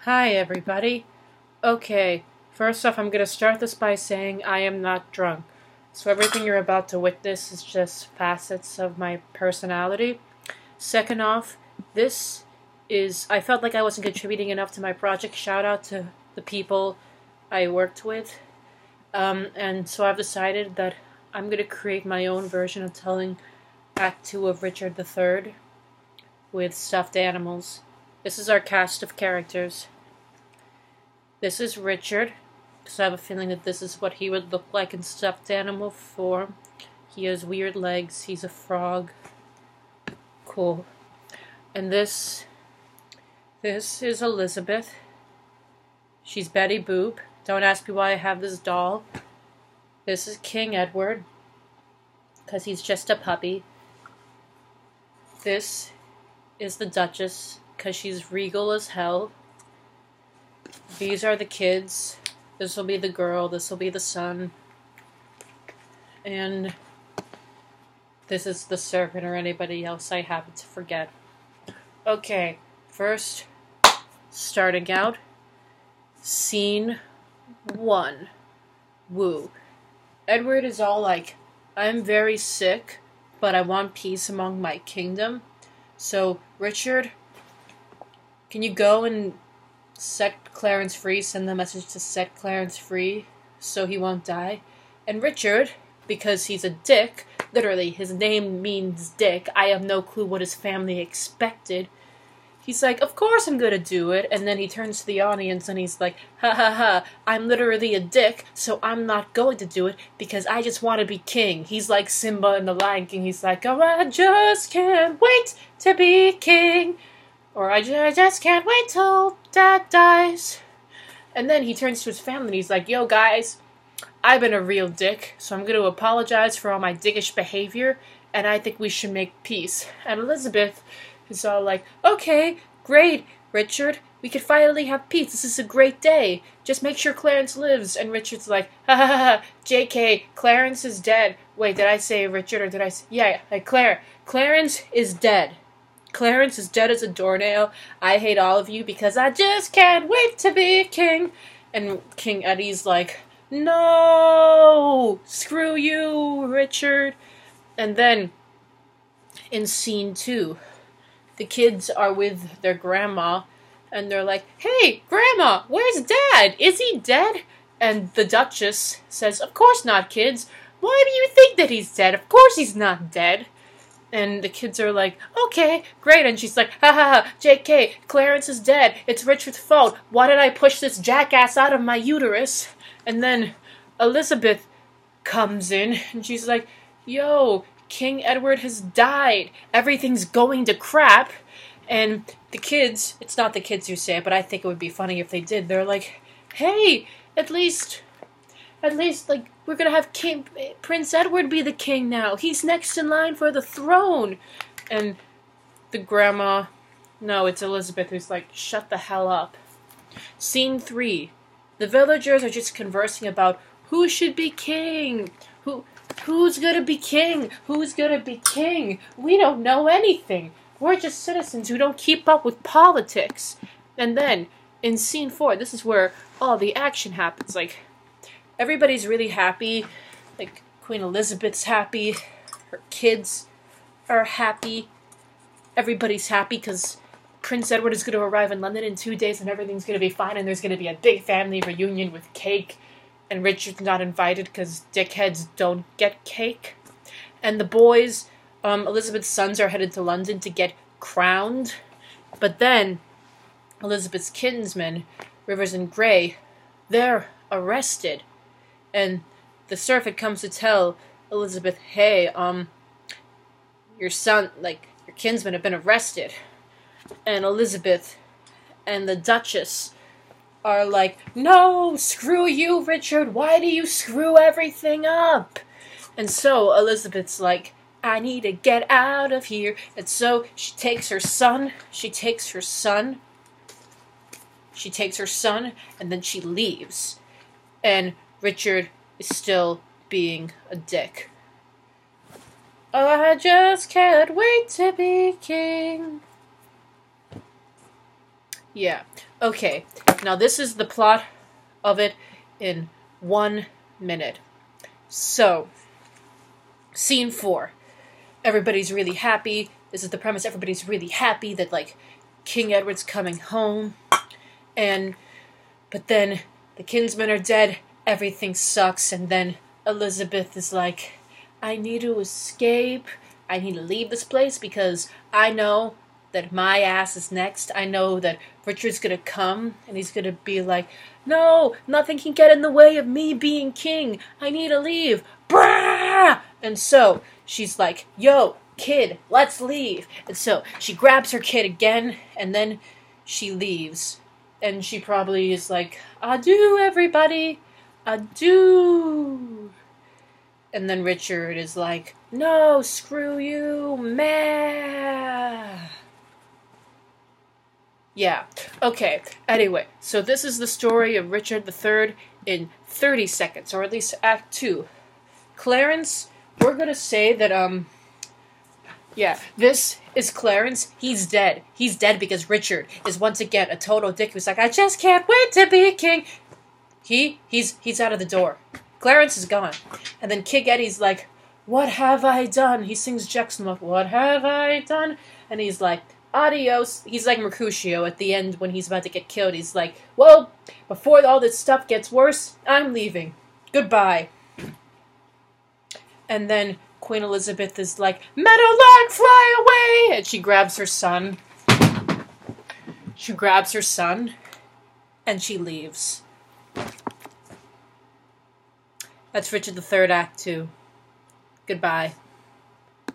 Hi, everybody. Okay, first off, I'm gonna start this by saying I am not drunk. So everything you're about to witness is just facets of my personality. Second off, I felt like I wasn't contributing enough to my project. Shout out to the people I worked with. And so I've decided that I'm gonna create my own version of telling Act 2 of Richard III with stuffed animals. This is our cast of characters. This is Richard, because I have a feeling that this is what he would look like in stuffed animal form. He has weird legs, he's a frog. Cool. And this is Elizabeth. She's Betty Boop. Don't ask me why I have this doll. This is King Edward, because he's just a puppy. This is the Duchess, because she's regal as hell. These are the kids. This will be the girl. This will be the son. And this is the servant or anybody else I happen to forget. Okay, first, starting out, scene 1. Woo. Edward is all like, I'm very sick, but I want peace among my kingdom. So, Richard, can you go and set Clarence free, send the message to set Clarence free so he won't die? And Richard, because he's a dick, literally his name means dick, I have no clue what his family expected, he's like, of course I'm gonna do it, and then he turns to the audience and he's like, ha ha ha, I'm literally a dick, so I'm not going to do it because I just want to be king. He's like Simba in The Lion King, he's like, oh, I just can't wait to be king. Or I just can't wait till Dad dies. And then he turns to his family and he's like, yo guys, I've been a real dick, so I'm going to apologize for all my dickish behavior, and I think we should make peace. And Elizabeth is all like, okay, great, Richard, we could finally have peace. This is a great day. Just make sure Clarence lives. And Richard's like, ha ha ha, JK, Clarence is dead. Wait, did I say Richard or did I say, yeah, like Clarence is dead. Clarence is dead as a doornail. I hate all of you because I just can't wait to be king. And King Eddie's like, no, screw you, Richard. And then in scene 2, the kids are with their grandma and they're like, hey, Grandma, where's Dad? Is he dead? And the Duchess says, of course not, kids. Why do you think that he's dead? Of course he's not dead. And the kids are like, okay, great. And she's like, ha ha ha, JK, Clarence is dead. It's Richard's fault. Why did I push this jackass out of my uterus? And then Elizabeth comes in and she's like, yo, King Edward has died. Everything's going to crap. And the kids, it's not the kids who say it, but I think it would be funny if they did. They're like, hey, at least, like, we're gonna have Prince Edward be the king now. He's next in line for the throne. And the grandma, no, it's Elizabeth who's like, shut the hell up. Scene 3. The villagers are just conversing about who should be king. Who's gonna be king? Who's gonna be king? We don't know anything. We're just citizens who don't keep up with politics. And then, in scene 4, this is where all the action happens. Like, everybody's really happy. Like, Queen Elizabeth's happy. Her kids are happy. Everybody's happy because Prince Edward is going to arrive in London in 2 days and everything's going to be fine and there's going to be a big family reunion with cake. And Richard's not invited because dickheads don't get cake. And the boys, Elizabeth's sons are headed to London to get crowned. But then, Elizabeth's kinsmen, Rivers and Grey, they're arrested. And the servant comes to tell Elizabeth, hey, your son, like, your kinsmen have been arrested. And Elizabeth and the Duchess are like, no, screw you, Richard, why do you screw everything up? And so Elizabeth's like, I need to get out of here. And so she takes her son, and then she leaves. And Richard is still being a dick. Oh, I just can't wait to be king. Yeah. Okay. Now this is the plot of it in 1 minute. So, scene 4. Everybody's really happy. This is the premise. Everybody's really happy that, like, King Edward's coming home. But then the kinsmen are dead. Everything sucks. And then Elizabeth is like, I need to escape. I need to leave this place because I know that my ass is next. I know that Richard's gonna come and he's gonna be like, no, nothing can get in the way of me being king. I need to leave. Brah! And so she's like, yo, kid, let's leave. And so she grabs her kid again and then she leaves. And she probably is like, adieu, everybody. Adieu. And then Richard is like, no, screw you, meh. Yeah. Okay. Anyway, so this is the story of Richard III in 30 seconds, or at least Act 2. Clarence, we're gonna say that, yeah, this is Clarence. He's dead. He's dead because Richard is once again a total dick who's like, I just can't wait to be a king. He's out of the door. Clarence is gone. And then King Eddie's like, what have I done? He sings Jackson, what have I done? And he's like, adios. He's like Mercutio at the end when he's about to get killed. He's like, well, before all this stuff gets worse, I'm leaving. Goodbye. And then Queen Elizabeth is like, Meadowlark, fly away! And she grabs her son. She grabs her son. And she leaves. That's Richard III, Act 2. Goodbye.